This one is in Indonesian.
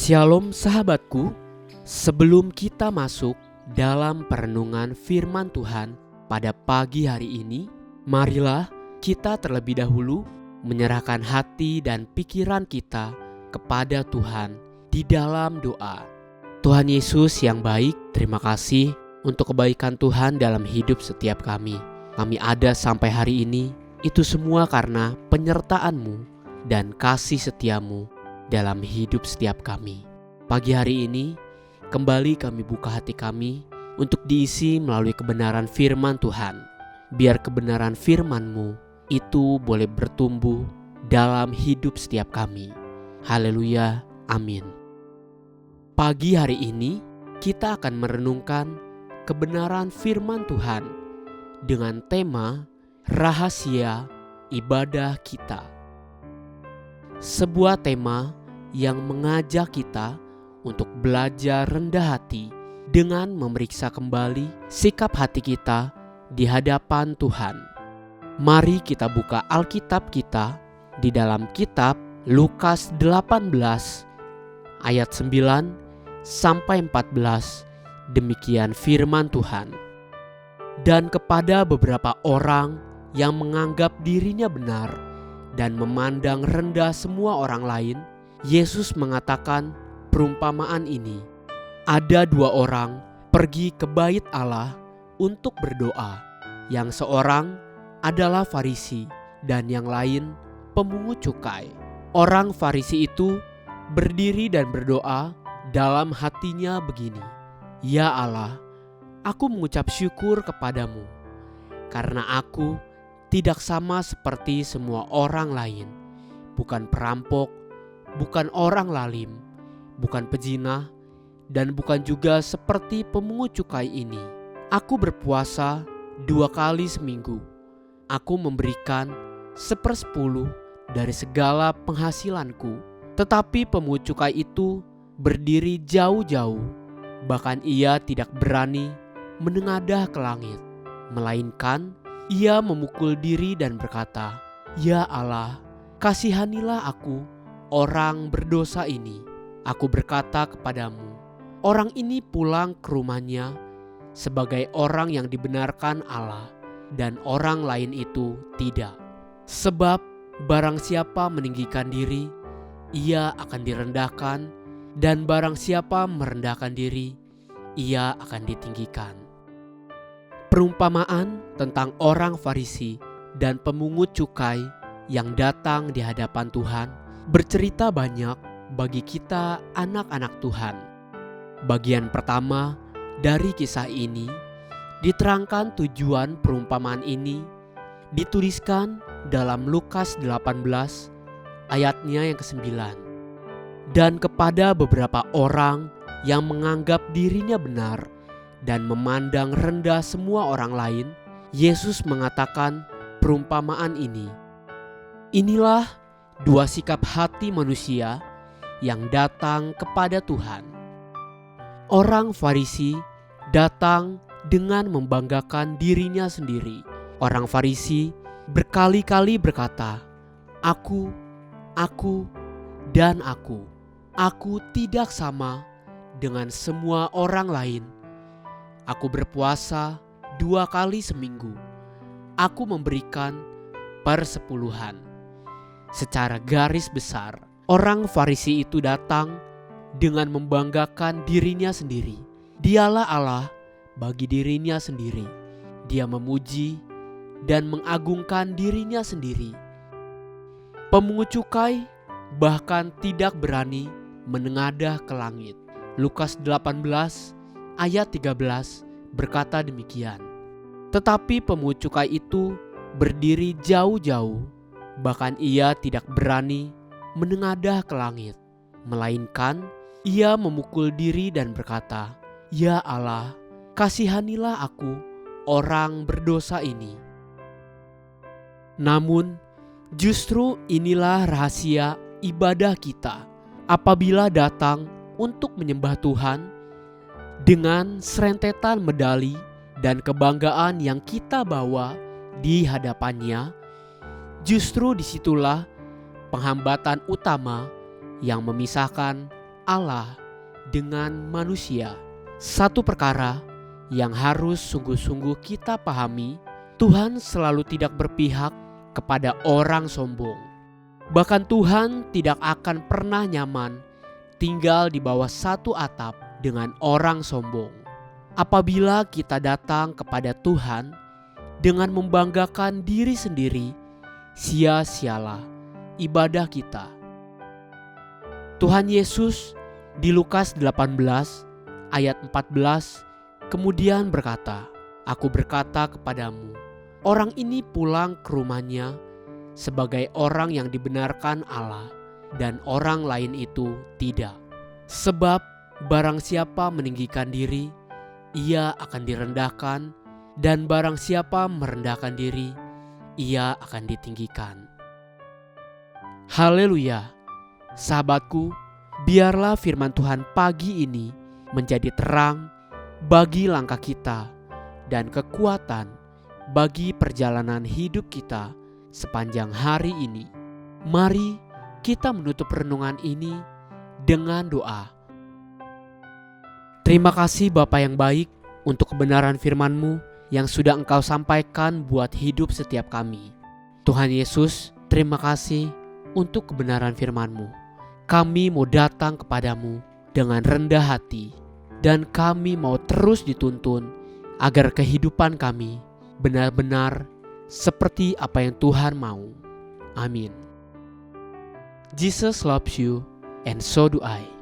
Shalom sahabatku, sebelum kita masuk dalam perenungan firman Tuhan pada pagi hari ini, marilah kita terlebih dahulu menyerahkan hati dan pikiran kita kepada Tuhan di dalam doa. Tuhan Yesus yang baik, terima kasih untuk kebaikan Tuhan dalam hidup setiap kami. Kami ada sampai hari ini, itu semua karena penyertaan-Mu dan kasih setia-Mu dalam hidup setiap kami. Pagi hari ini, kembali kami buka hati kami untuk diisi melalui kebenaran firman Tuhan. Biar kebenaran firman-Mu itu boleh bertumbuh dalam hidup setiap kami. Haleluya, amin. Pagi hari ini, kita akan merenungkan kebenaran firman Tuhan dengan tema rahasia ibadah kita. Sebuah tema yang mengajak kita untuk belajar rendah hati dengan memeriksa kembali sikap hati kita di hadapan Tuhan. Mari kita buka Alkitab kita di dalam kitab Lukas 18 ayat 9 sampai 14. Demikian firman Tuhan. Dan kepada beberapa orang yang menganggap dirinya benar dan memandang rendah semua orang lain, Yesus mengatakan perumpamaan ini. Ada dua orang pergi ke bait Allah untuk berdoa. Yang seorang adalah Farisi dan yang lain pemungut cukai. Orang Farisi itu berdiri dan berdoa dalam hatinya begini, "Ya Allah, aku mengucap syukur kepadamu, karena aku tidak sama seperti semua orang lain, bukan perampok, bukan orang lalim, bukan pezina, dan bukan juga seperti pemungut cukai ini. Aku berpuasa 2 kali seminggu. Aku memberikan 1/10 dari segala penghasilanku." Tetapi pemungut cukai itu berdiri jauh-jauh, bahkan ia tidak berani menengadah ke langit, melainkan ia memukul diri dan berkata, "Ya Allah, kasihanilah aku, orang berdosa ini." Aku berkata kepadamu, orang ini pulang ke rumahnya sebagai orang yang dibenarkan Allah, dan orang lain itu tidak. Sebab barang siapa meninggikan diri, ia akan direndahkan, dan barang siapa merendahkan diri, ia akan ditinggikan. Perumpamaan tentang orang Farisi dan pemungut cukai yang datang di hadapan Tuhan bercerita banyak bagi kita anak-anak Tuhan. Bagian pertama dari kisah ini diterangkan tujuan perumpamaan ini dituliskan dalam Lukas 18 ayatnya yang ke-9. Dan kepada beberapa orang yang menganggap dirinya benar dan memandang rendah semua orang lain, Yesus mengatakan perumpamaan ini. Inilah dua sikap hati manusia yang datang kepada Tuhan. Orang Farisi datang dengan membanggakan dirinya sendiri. Orang Farisi berkali-kali berkata, Aku, dan aku. Aku tidak sama dengan semua orang lain. Aku berpuasa 2 kali seminggu. Aku memberikan 1/10. Secara garis besar, orang Farisi itu datang dengan membanggakan dirinya sendiri. Dialah Allah bagi dirinya sendiri. Dia memuji dan mengagungkan dirinya sendiri. Pemungut cukai bahkan tidak berani menengadah ke langit. Lukas 18 ayat 13 berkata demikian. Tetapi pemungut cukai itu berdiri jauh-jauh, bahkan ia tidak berani menengadah ke langit, melainkan ia memukul diri dan berkata, "Ya Allah, kasihanilah aku, orang berdosa ini." Namun, justru inilah rahasia ibadah kita apabila datang untuk menyembah Tuhan dengan serentetan medali dan kebanggaan yang kita bawa di hadapannya. Justru disitulah penghambatan utama yang memisahkan Allah dengan manusia. Satu perkara yang harus sungguh-sungguh kita pahami, Tuhan selalu tidak berpihak kepada orang sombong. Bahkan Tuhan tidak akan pernah nyaman tinggal di bawah satu atap dengan orang sombong. Apabila kita datang kepada Tuhan dengan membanggakan diri sendiri, sia-sialah ibadah kita. Tuhan Yesus di Lukas 18 ayat 14 kemudian berkata, "Aku berkata kepadamu, orang ini pulang ke rumahnya sebagai orang yang dibenarkan Allah, dan orang lain itu tidak. Sebab barang siapa meninggikan diri, ia akan direndahkan, dan barang siapa merendahkan diri, ia akan ditinggikan." Haleluya. Sahabatku, biarlah firman Tuhan pagi ini menjadi terang bagi langkah kita dan kekuatan bagi perjalanan hidup kita sepanjang hari ini. Mari kita menutup renungan ini dengan doa. Terima kasih Bapa yang baik untuk kebenaran firman-Mu yang sudah Engkau sampaikan buat hidup setiap kami. Tuhan Yesus, terima kasih untuk kebenaran firman-Mu. Kami mau datang kepadamu dengan rendah hati, dan kami mau terus dituntun agar kehidupan kami benar-benar seperti apa yang Tuhan mau. Amin. Jesus loves you, and so do I.